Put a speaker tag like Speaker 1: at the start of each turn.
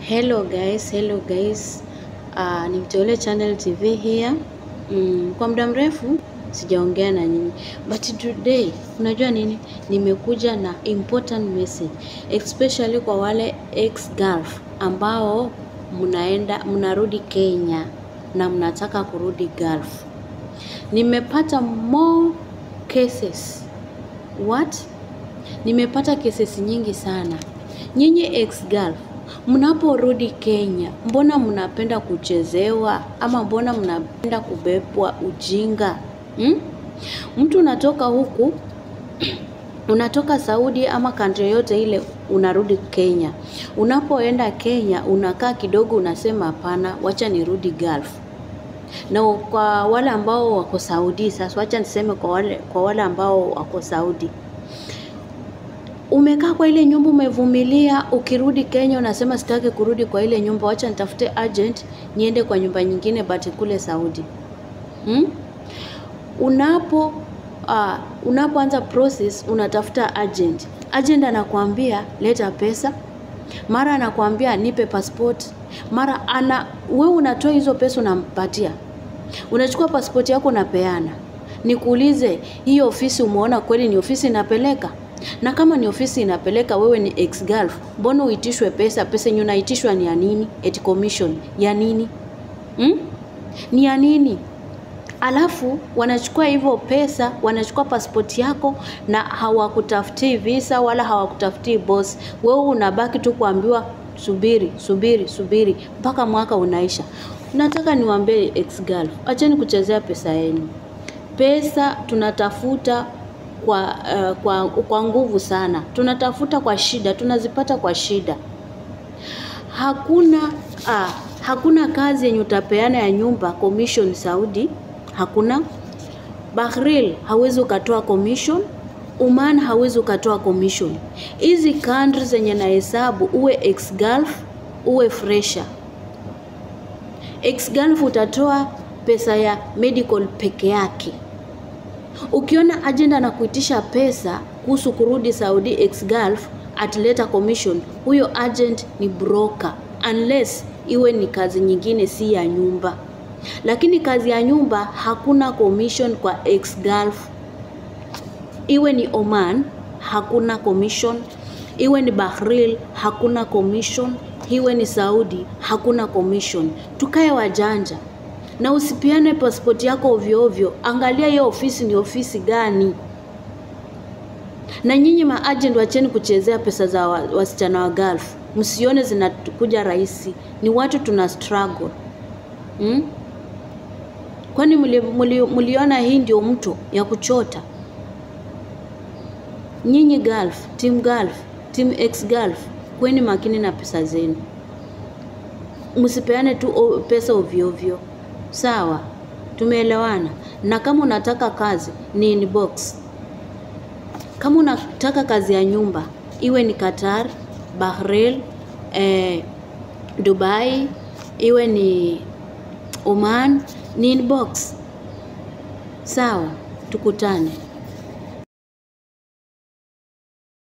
Speaker 1: Hello guys. Ni Mteule Channel TV here. Kwa muda mrefu sijaongea na nyinyi, but today unajua nini, nimekuja na important message, especially kwa wale ex-Gulf ambao mnarudi Kenya na mnataka kurudi Gulf. Nimepata more cases. Nimepata cases nyingi sana. Nyinyi ex-Gulf, mnaporudi Kenya, mbona mnapenda kuchezewa ama mbona mnapenda kubebwa ujinga? Mtu unatoka huku, unatoka Saudi ama country yote ile, unarudi Kenya. Unapoenda Kenya, unakaa kidogo, unasema hapana, wacha nirudi Gulf. Na kwa wale ambao wako Saudi, sasa wacha niseme kwa wale ambao wako Saudi. Umekaa kwa ile nyumba, umevumilia, ukirudi Kenya unasema sitaki kurudi kwa ile nyumba, wacha nitafute agent niende kwa nyumba nyingine but kule Saudi. Unapoanza process unatafuta agent. Agent anakuambia leta pesa, mara anakuambia nipe passport, mara wewe unatoa hizo pesa unampatia. Unachukua passport yako unapeana. Nikuulize, hii ofisi umeona kweli ni ofisi inapeleka? Na kama ni ofisi inapeleka, wewe ni ex-Gulf, mbona uitishwe pesa? Pesa yenye unaitishwa ni ya nini? Eti commission ya nini? Ni ya nini? Alafu wanachukua hivyo pesa, wanachukua passport yako na hawakutafutii visa wala hawakutafutii boss. Wewe unabaki tu kuambiwa subiri mpaka mwaka unaisha. Nataka niwaambie ex-Gulf, acheni kuchezea pesa yenu. Pesa tunatafuta kwa nguvu sana. Tunatafuta kwa shida, tunazipata kwa shida. Hakuna kazi yenye utapeana ya nyumba commission Saudi, hakuna. Bahrain hawezi ukatoa commission, Oman hawezi ukatoa commission. Hizi countries zenye na hesabu, uwe ex-Gulf, uwe fresher. Ex-Gulf utatoa pesa ya medical peke yake. Ukiona agenda na kuitisha pesa kuhusu kurudi Saudi ex-Gulf atleta commission, huyo agent ni broker, unless iwe ni kazi nyingine si ya nyumba. Lakini kazi ya nyumba hakuna commission kwa ex-Gulf. Iwe ni Oman hakuna commission, iwe ni Bahrain hakuna commission, iwe ni Saudi hakuna commission. Tukae wajanja. Na usipiane passport yako ovyo ovyo. Angalia hiyo ofisi ni ofisi gani. Na nyinyi maagent wacheni kuchezea pesa za wasichana wa Gulf. Msione zinakuja rahisi. Ni watu tuna struggle. Kwani mliona hii ndio mto ya kuchota? Nyinyi Gulf, team ex-Gulf, kweni makini na pesa zenu. Msipeane tu pesa ovyo ovyo. Sawa, tumeelewana. Na kama unataka kazi ni inbox. Kama unataka kazi ya nyumba, iwe ni Qatar, Bahrain, Dubai, iwe ni Oman, ni inbox. Sawa, tukutane.